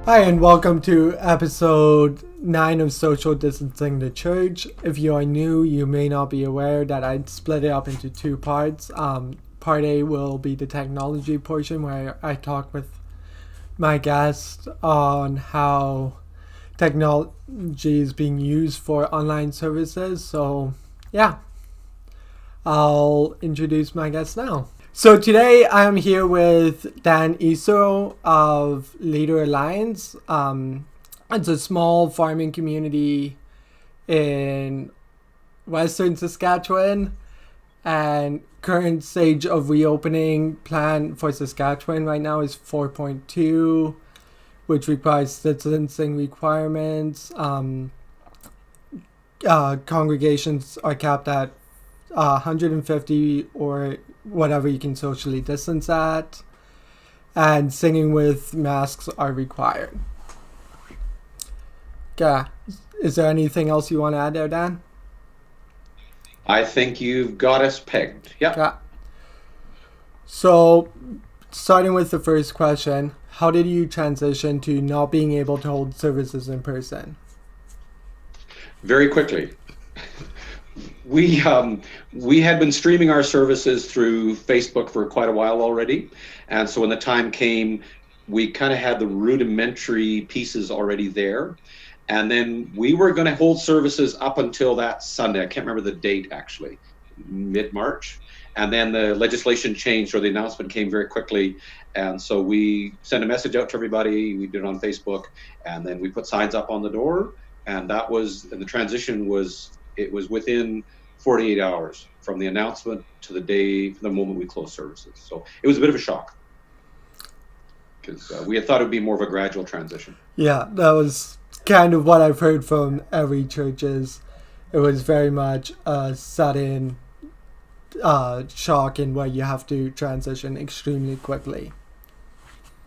Hi, and welcome to episode 9 of Social Distancing the Church. If you are new, you may not be aware that I split it up into two parts. Part A will be the technology portion where I talk with my guest on how technology is being used for online services. So, yeah, I'll introduce my guest now. So today I'm here with Dan Esau of Leader Alliance. It's a small farming community in western Saskatchewan, and current stage of reopening plan for Saskatchewan right now is 4.2, which requires distancing requirements. Congregations are capped at 150 or whatever you can socially distance at, and singing with masks are required. Yeah. Is there anything else you want to add there, Dan? I think you've got us pegged. Yeah. Yeah. So, starting with the first question, how did you transition to not being able to hold services in person? Very quickly. We had been streaming our services through Facebook for quite a while already, and so when the time came, we kind of had the rudimentary pieces already there, and then we were going to hold services up until that Sunday. I can't remember the date actually, mid-March, and then the legislation changed, or the announcement came very quickly, and so we sent a message out to everybody. We did it on Facebook, and then we put signs up on the door, and the transition was. It was within 48 hours from the announcement to the moment we closed services. So it was a bit of a shock because we had thought it would be more of a gradual transition. Yeah, that was kind of what I've heard from every church. Is it was very much a sudden shock in where you have to transition extremely quickly.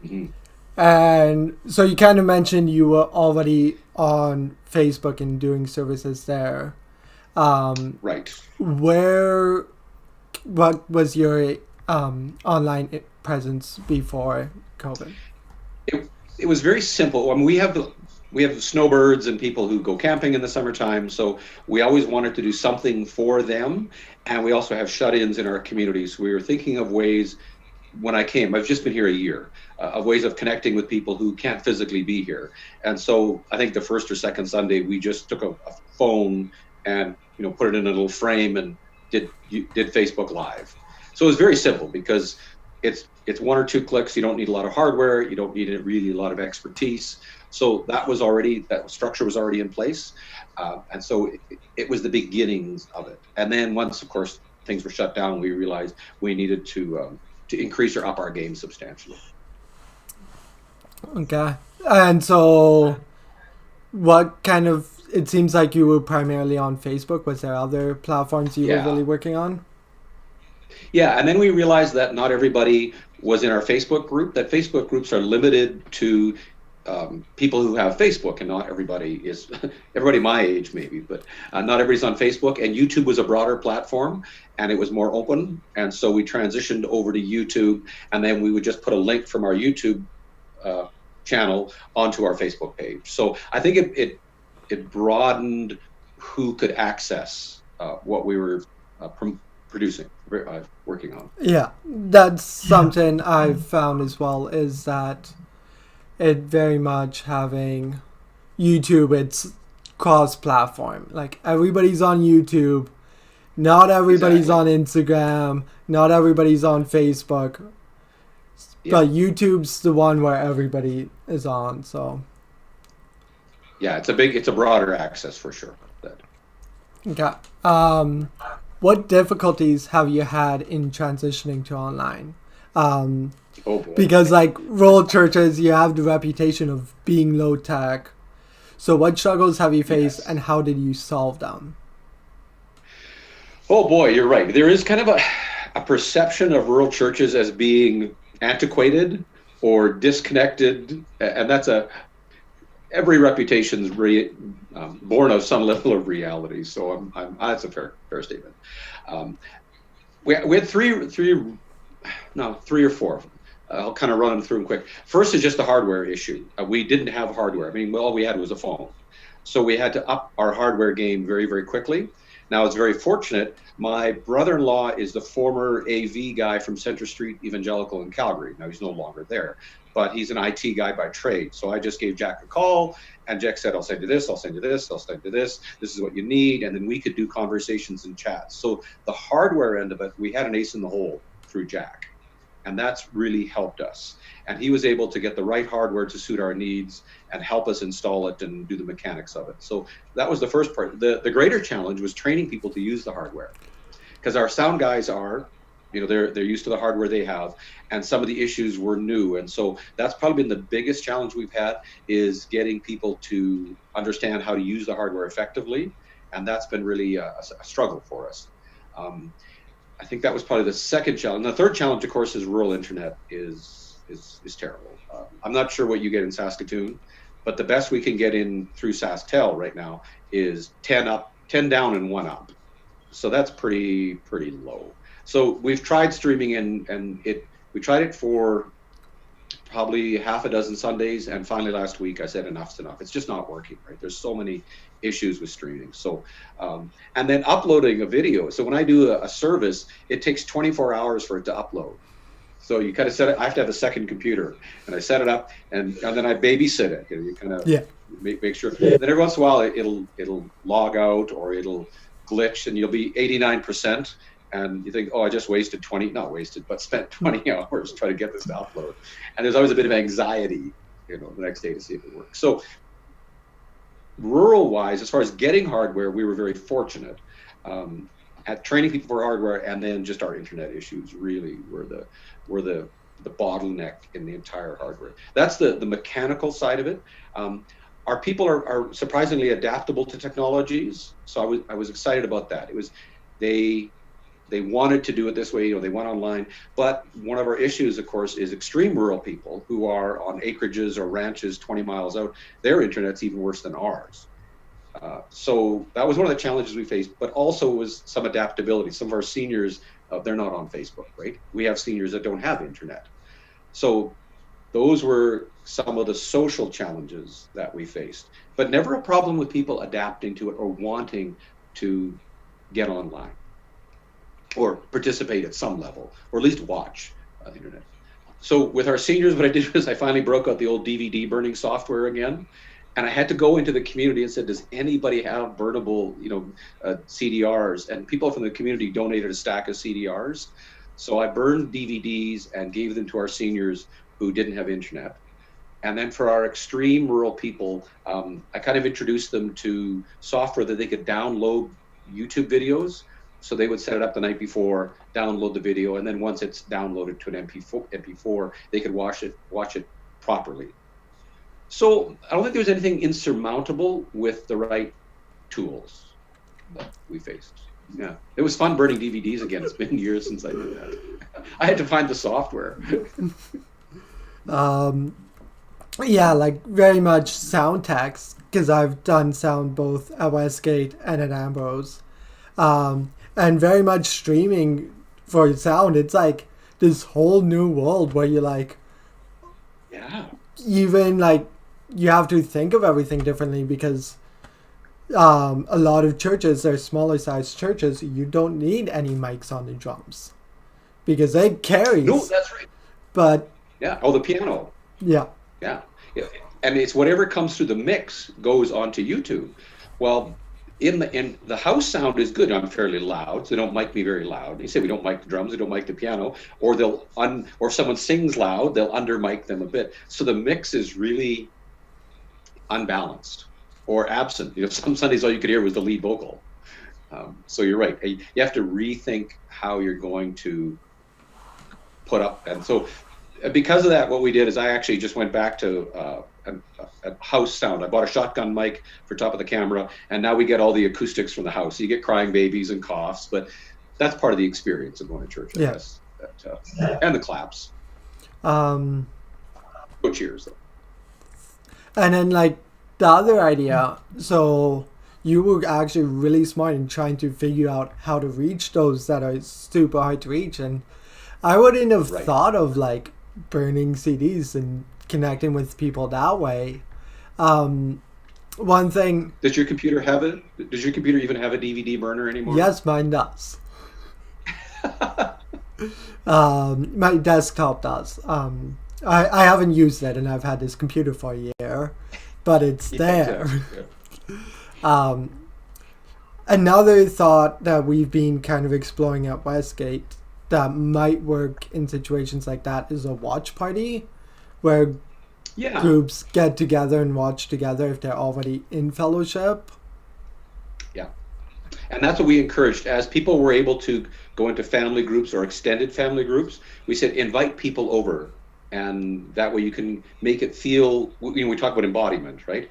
Mm-hmm. And so you kind of mentioned you were already on Facebook and doing services there. Right. What was your online presence before COVID? It was very simple. I mean, we have snowbirds and people who go camping in the summertime, so we always wanted to do something for them, and we also have shut-ins in our communities. We were thinking of ways. When I came, I've just been here a year, of ways of connecting with people who can't physically be here. And so I think the first or second Sunday, we just took a phone and put it in a little frame and did Facebook Live. So it was very simple because it's one or two clicks. You don't need a lot of hardware. You don't need really a lot of expertise. So that structure was already in place. And so it was the beginnings of it. And then once, of course, things were shut down, we realized we needed to increase or up our game substantially. Okay. And so it seems like you were primarily on Facebook. Was there other platforms you were really working on? Yeah, and then we realized that not everybody was in our Facebook group, that Facebook groups are limited to people who have Facebook, and not everybody is, everybody my age maybe, but not everybody's on Facebook. And YouTube was a broader platform and it was more open. And so we transitioned over to YouTube, and then we would just put a link from our YouTube channel onto our Facebook page. So I think it broadened who could access what we were producing, working on. Yeah, that's something I've found as well, is that it very much having YouTube, it's cross-platform. Like, everybody's on YouTube, not everybody's on Instagram, not everybody's on Facebook, but YouTube's the one where everybody is on. So yeah, it's a broader access for sure. Okay. What difficulties have you had in transitioning to online? Because like rural churches, you have the reputation of being low tech. So what struggles have you faced, and how did you solve them? Oh boy, you're right. There is kind of a perception of rural churches as being antiquated or disconnected, and every reputation is born of some level of reality. So that's a fair statement. We had three or four I'll kind of run them through them quick. First is just the hardware issue. We didn't have hardware. I mean, all we had was a phone. So we had to up our hardware game very, very quickly. Now, it's very fortunate. My brother-in-law is the former AV guy from Centre Street Evangelical in Calgary. Now, he's no longer there, but he's an IT guy by trade. So I just gave Jack a call, and Jack said, I'll send you this, I'll send you this, I'll send you this. This is what you need. And then we could do conversations and chats. So the hardware end of it, we had an ace in the hole through Jack. And that's really helped us. And he was able to get the right hardware to suit our needs and help us install it and do the mechanics of it. So that was the first part. The greater challenge was training people to use the hardware, because our sound guys are, they're used to the hardware they have, and some of the issues were new. And so that's probably been the biggest challenge we've had, is getting people to understand how to use the hardware effectively. And that's been really a struggle for us. I think that was probably the second challenge. And the third challenge, of course, is rural internet is terrible. I'm not sure what you get in Saskatoon, but the best we can get in through SaskTel right now is 10 up, 10 down, and 1 up. So that's pretty low. So we've tried streaming, and we tried it for probably half a dozen Sundays, and finally last week I said enough's enough. It's just not working, right? There's so many issues with streaming. So and then uploading a video. So when I do a service, it takes 24 hours for it to upload. So you kind of set it. I have to have a second computer, and I set it up, and then I babysit it. You kind of make sure. Then every once in a while it'll log out, or it'll glitch, and you'll be 89%. And you think, oh, I just wasted spent 20 hours trying to get this to upload. And there's always a bit of anxiety, the next day to see if it works. So rural-wise, as far as getting hardware, we were very fortunate at training people for hardware, and then just our internet issues really were the bottleneck in the entire hardware. That's the mechanical side of it. Our people are surprisingly adaptable to technologies, so I was excited about that. It was they wanted to do it this way, they went online. But one of our issues, of course, is extreme rural people who are on acreages or ranches 20 miles out. Their internet's even worse than ours. So that was one of the challenges we faced, but also was some adaptability. Some of our seniors, they're not on Facebook, right? We have seniors that don't have internet. So those were some of the social challenges that we faced, but never a problem with people adapting to it or wanting to get online or participate at some level, or at least watch the internet. So with our seniors, what I did was I finally broke out the old DVD burning software again. And I had to go into the community and said, does anybody have burnable, CDRs? And people from the community donated a stack of CDRs. So I burned DVDs and gave them to our seniors who didn't have internet. And then for our extreme rural people, I kind of introduced them to software that they could download YouTube videos. So they would set it up the night before, download the video, and then once it's downloaded to an MP4, they could watch it properly. So I don't think there was anything insurmountable with the right tools that we faced. Yeah, it was fun burning DVDs again. It's been years since I did that. I had to find the software. Yeah, like very much sound text, because I've done sound both at Westgate and at Ambrose. And very much streaming for sound. It's like this whole new world where you're like, even like you have to think of everything differently, because a lot of churches, they're smaller sized churches, you don't need any mics on the drums because they carry. No, that's right. But the piano. Yeah. And it's whatever comes through the mix goes onto YouTube. Well, in the house sound is good. I'm fairly loud, so they don't mic me very loud. They say we don't mic the drums, they don't mic the piano, or or if someone sings loud, they'll under mic them a bit. So the mix is really unbalanced or absent. Some Sundays all you could hear was the lead vocal. So you're right. You have to rethink how you're going to put up. And so because of that, what we did is I actually just went back to a house sound. I bought a shotgun mic for top of the camera, and now we get all the acoustics from the house. So you get crying babies and coughs, but that's part of the experience of going to church, I guess. And the claps. Go cheers, though. And then, like, the other idea, so you were actually really smart in trying to figure out how to reach those that are super hard to reach. And I wouldn't have thought of, like, burning CDs and connecting with people that way. One thing, Does your computer have it? Does your computer even have a DVD burner anymore? yes, mine does. My desktop does. I haven't used it, and I've had this computer for a year, but it's there. Yeah. Another thought that we've been kind of exploring at Westgate that might work in situations like that is a watch party, where Yeah. groups get together and watch together if they're already in fellowship. Yeah. And that's what we encouraged. As people were able to go into family groups or extended family groups, we said invite people over. And that way you can make it feel, we talk about embodiment, right?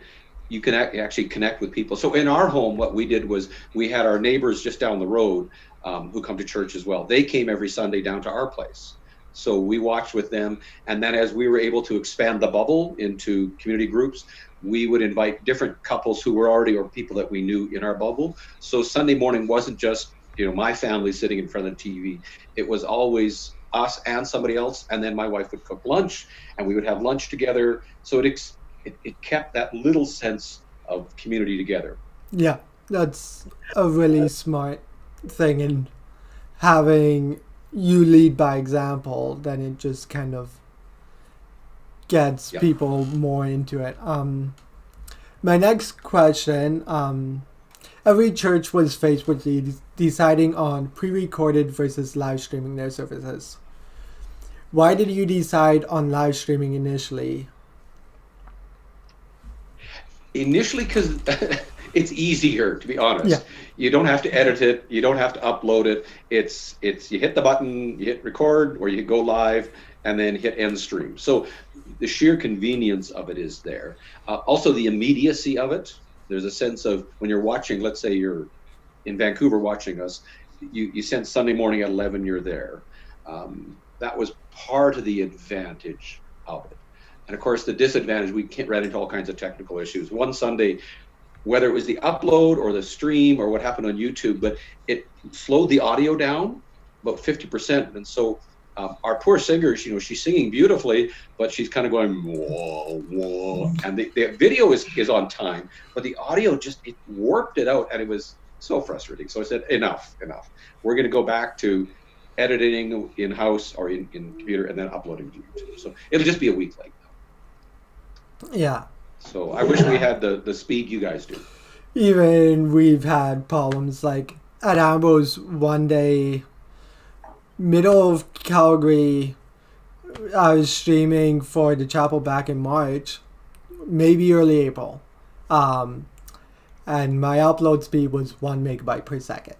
You can actually connect with people. So in our home, what we did was we had our neighbors just down the road who come to church as well. They came every Sunday down to our place. So we watched with them. And then as we were able to expand the bubble into community groups, we would invite different couples who were already, or people that we knew in our bubble. So Sunday morning wasn't just, my family sitting in front of the TV. It was always us and somebody else. And then my wife would cook lunch and we would have lunch together. So it kept that little sense of community together. Yeah, that's a really smart thing, and having you lead by example, then it just kind of gets people more into it. My next question, every church was faced with deciding on pre-recorded versus live streaming their services. Why did you decide on live streaming initially? Initially, because it's easier, to be honest. Yeah. You don't have to edit it. You don't have to upload it. It's you hit the button, you hit record, or you go live, and then hit end stream. So the sheer convenience of it is there. Also, the immediacy of it. There's a sense of when you're watching, let's say you're in Vancouver watching us, you sense Sunday morning at 11 you're there. That was part of the advantage of it. And of course, the disadvantage, we ran into all kinds of technical issues. One Sunday, whether it was the upload or the stream or what happened on YouTube, but it slowed the audio down about 50%. And so our poor singer, she's singing beautifully, but she's kind of going, whoa, whoa. And the video is on time, but the audio it warped it out, and it was so frustrating. So I said, enough. We're going to go back to editing in-house or in computer and then uploading to YouTube. So it'll just be a week late. Yeah. So I wish we had the speed you guys do. Even we've had problems like at Ambrose one day, middle of Calgary, I was streaming for the chapel back in March, maybe early April. And my upload speed was 1 megabyte per second.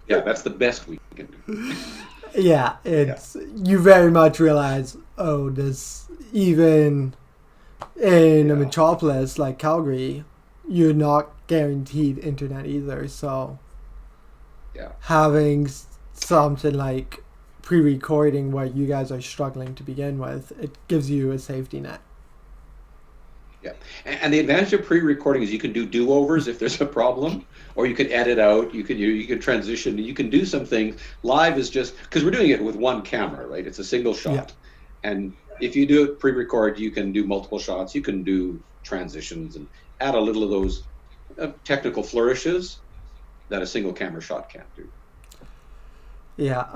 Yeah, that's the best we can do. Yeah, you very much realize, this even in a metropolis like Calgary, you're not guaranteed internet either. So having something like pre-recording where you guys are struggling to begin with, it gives you a safety net. Yeah, and the advantage of pre-recording is you can do do-overs if there's a problem, or you can edit out, you can transition, you can do some things. Live is just, because we're doing it with one camera, right? It's a single shot. And if you do it pre-record, you can do multiple shots, you can do transitions and add a little of those technical flourishes that a single camera shot can't do. Yeah.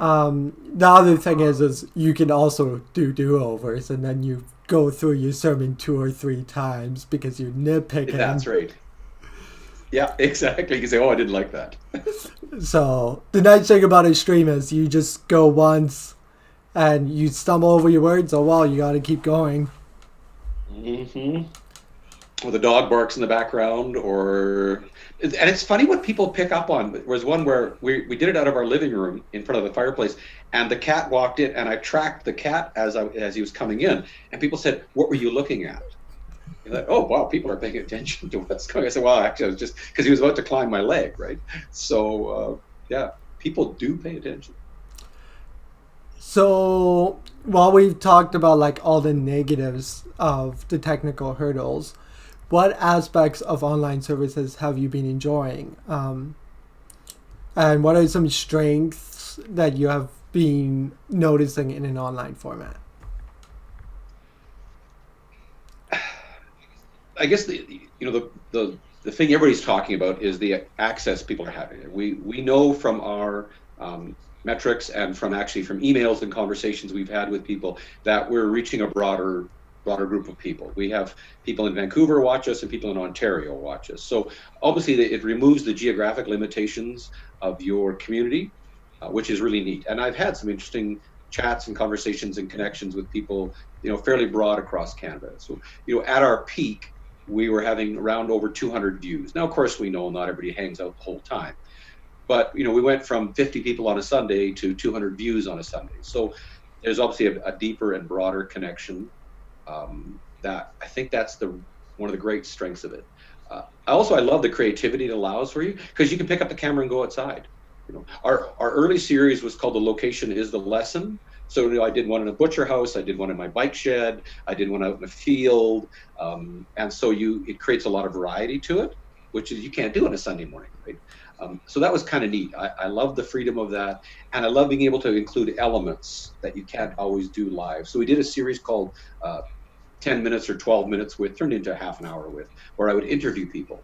The other thing is you can also do do-overs, and then you go through your sermon 2 or 3 times because you're nitpicking. That's right. Yeah, exactly. You can say, I didn't like that. So the nice thing about a stream is you just go once and you stumble over your words. Oh, well, you got to keep going. Mm-hmm. Or the dog barks in the background, and it's funny what people pick up on. There was one where we did it out of our living room in front of the fireplace, and the cat walked in, and I tracked the cat as he was coming in, and people said, "What were you looking at?" You're like, "Oh, wow, people are paying attention to what's going on." I said, "Well, actually, I was just because he was about to climb my leg, right?" So, people do pay attention. So while we've talked about like all the negatives of the technical hurdles, what aspects of online services have you been enjoying? And what are some strengths that you have been noticing in an online format? I guess the thing everybody's talking about is the access people are having. We know from our metrics and from emails and conversations we've had with people that we're reaching a broader group of people. We have people in Vancouver watch us and people in Ontario watch us. So obviously it removes the geographic limitations of your community, which is really neat. And I've had some interesting chats and conversations and connections with people, fairly broad across Canada. So, at our peak, we were having around over 200 views. Now, of course, we know not everybody hangs out the whole time, but we went from 50 people on a Sunday to 200 views on a Sunday. So there's obviously a deeper and broader connection. That I think that's one of the great strengths of it. I love the creativity it allows for you, because you can pick up the camera and go outside. Our early series was called "The Location is the Lesson." So I did one in a butcher house, I did one in my bike shed, I did one out in the field, and so it creates a lot of variety to it, which is you can't do on a Sunday morning, right? So that was kind of neat. I love the freedom of that, and I love being able to include elements that you can't always do live. So we did a series called 10 minutes or 12 minutes turned into half an hour where I would interview people.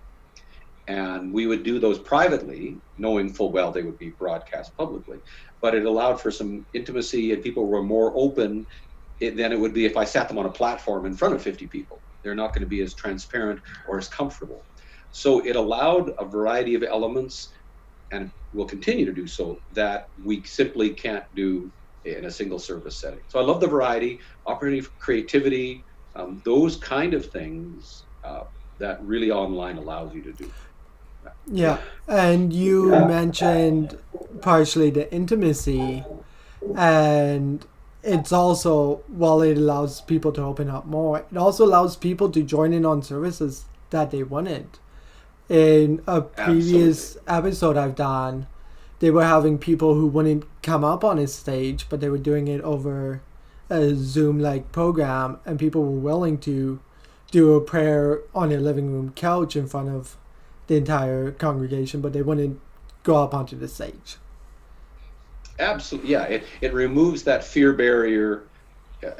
And we would do those privately, knowing full well they would be broadcast publicly. But it allowed for some intimacy, and people were more open than it would be if I sat them on a platform in front of 50 people. They're not going to be as transparent or as comfortable. So it allowed a variety of elements, and will continue to do so, that we simply can't do in a single service setting. So I love the variety, opportunity for creativity, those kind of things that really online allows you to do. Yeah, and you mentioned partially the intimacy, and it's also, while it allows people to open up more, it also allows people to join in on services that they wanted. In a previous episode I've done, they were having people who wouldn't come up on a stage, but they were doing it over a Zoom-like program, and people were willing to do a prayer on their living room couch in front of the entire congregation, but they wouldn't go up onto the stage. Absolutely, yeah. It removes that fear barrier.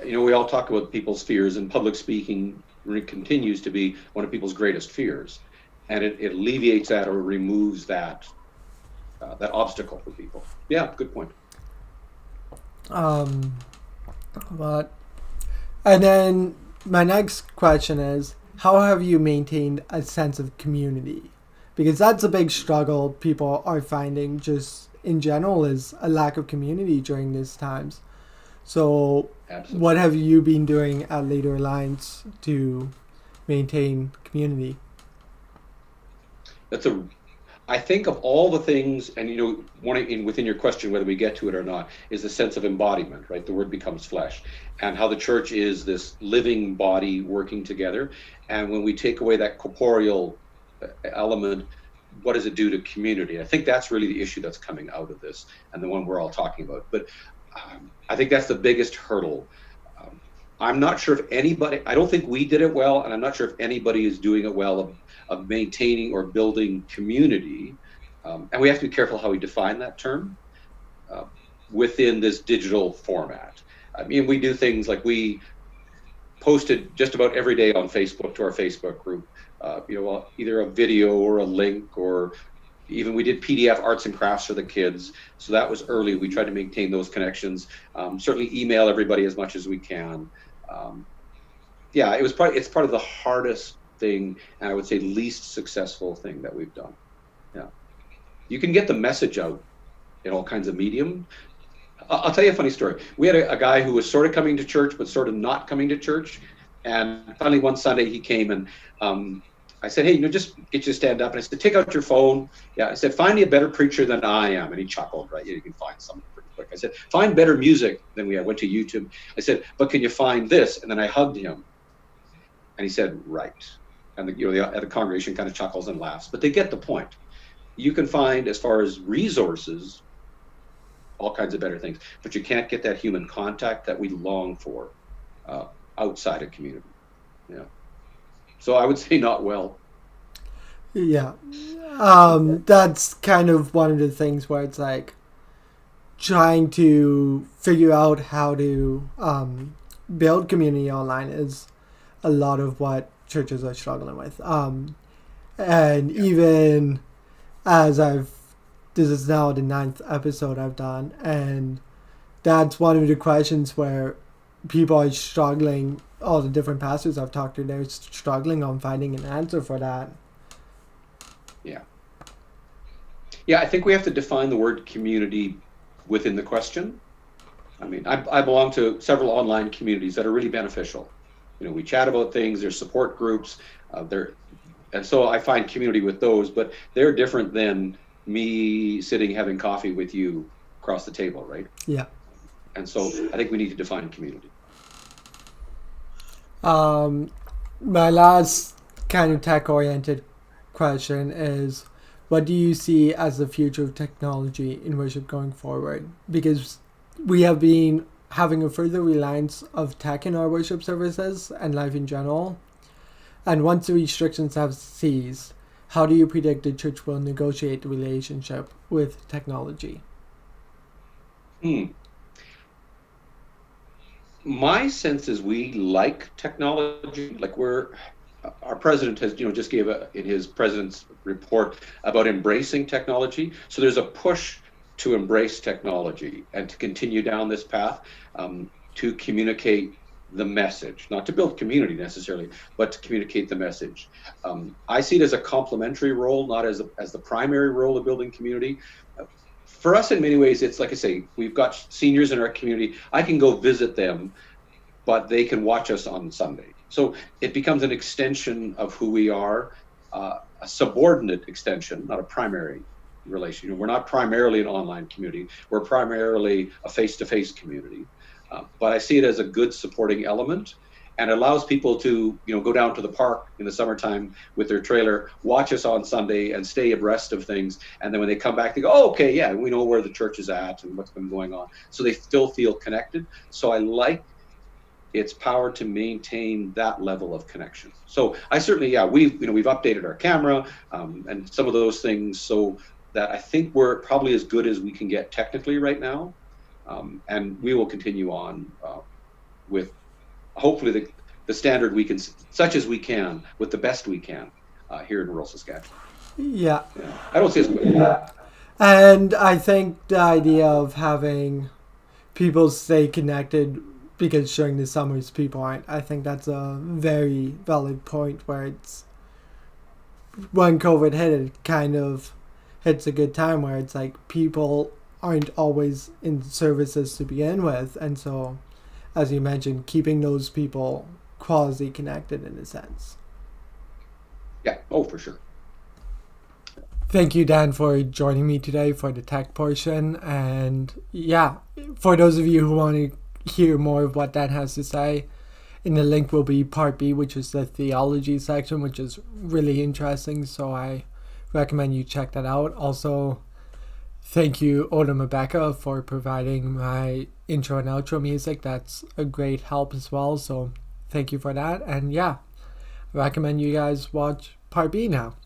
We all talk about people's fears, and public speaking continues to be one of people's greatest fears, and it alleviates that or removes that obstacle for people. Yeah, good point. And then my next question is, how have you maintained a sense of community? Because that's a big struggle people are finding just in general, is a lack of community during these times. So absolutely. What have you been doing at Leader Alliance to maintain community? I think of all the things, and within your question, whether we get to it or not, is the sense of embodiment, right? The word becomes flesh, and how the church is this living body working together. And when we take away that corporeal element, what does it do to community? I think that's really the issue that's coming out of this, and the one we're all talking about. But I think that's the biggest hurdle. I'm not sure if anybody, I don't think we did it well, and I'm not sure if anybody is doing it well of maintaining or building community. And we have to be careful how we define that term within this digital format. I mean, we do things like we posted just about every day on Facebook to our Facebook group, either a video or a link, or even we did PDF arts and crafts for the kids. So that was early. We tried to maintain those connections. Certainly email everybody as much as we can. It's part of the hardest thing, and I would say least successful thing that we've done. Yeah, you can get the message out in all kinds of medium. I'll tell you a funny story. We had a guy who was sort of coming to church, but sort of not coming to church. And finally one Sunday he came, and I said, hey, just get you to stand up. And I said, take out your phone. Yeah, I said, find me a better preacher than I am. And he chuckled, right? You can find something pretty quick. I said, find better music than we. I went to YouTube. I said, but can you find this? And then I hugged him. And he said, right. And the congregation kind of chuckles and laughs, but they get the point. You can find, as far as resources, all kinds of better things, but you can't get that human contact that we long for outside of community. Yeah. So I would say not well. Yeah. That's kind of one of the things where it's like trying to figure out how to build community online is a lot of what churches are struggling with. And even as this is now the 9th episode I've done, and that's one of the questions where people are struggling. All the different pastors I've talked to, they're struggling on finding an answer for that. Yeah. Yeah, I think we have to define the word community within the question. I mean, I belong to several online communities that are really beneficial. We chat about things, there's support groups, and so I find community with those, but they're different than me sitting having coffee with you across the table, right? Yeah. And so I think we need to define community. My last kind of tech-oriented question is, what do you see as the future of technology in worship going forward? Because we have been having a further reliance of tech in our worship services and life in general. And once the restrictions have ceased, how do you predict the church will negotiate the relationship with technology? My sense is we like technology. Like our president has, just gave in his president's report about embracing technology. So there's a push to embrace technology and to continue down this path, to communicate the message, not to build community necessarily, but to communicate the message. I see it as a complementary role, not as the primary role of building community. For us, in many ways, it's like I say, we've got seniors in our community. I can go visit them, but they can watch us on Sunday. So it becomes an extension of who we are, a subordinate extension, not a primary relation. We're not primarily an online community. We're primarily a face-to-face community. But I see it as a good supporting element, and it allows people to, go down to the park in the summertime with their trailer, watch us on Sunday, and stay abreast of things. And then when they come back, they go, oh, okay, yeah, we know where the church is at and what's been going on. So they still feel connected. So I like its power to maintain that level of connection. So I certainly, we've updated our camera and some of those things, so that I think we're probably as good as we can get technically right now. And we will continue on with hopefully the standard such as we can, with the best we can here in rural Saskatchewan. Yeah. I don't see us good. And I think the idea of having people stay connected, because during the summers people aren't, I think that's a very valid point, where it's, when COVID hit, it kind of hits a good time where it's like people aren't always in services to begin with, and so, as you mentioned, keeping those people quasi connected in a sense. Yeah, for sure. Thank you, Dan, for joining me today for the tech portion. And for those of you who want to hear more of what Dan has to say, in the link will be part B, which is the theology section, which is really interesting, so I recommend you check that out. Also, thank you, Odum Abekah, for providing my intro and outro music. That's a great help as well, so thank you for that. And I recommend you guys watch part B now.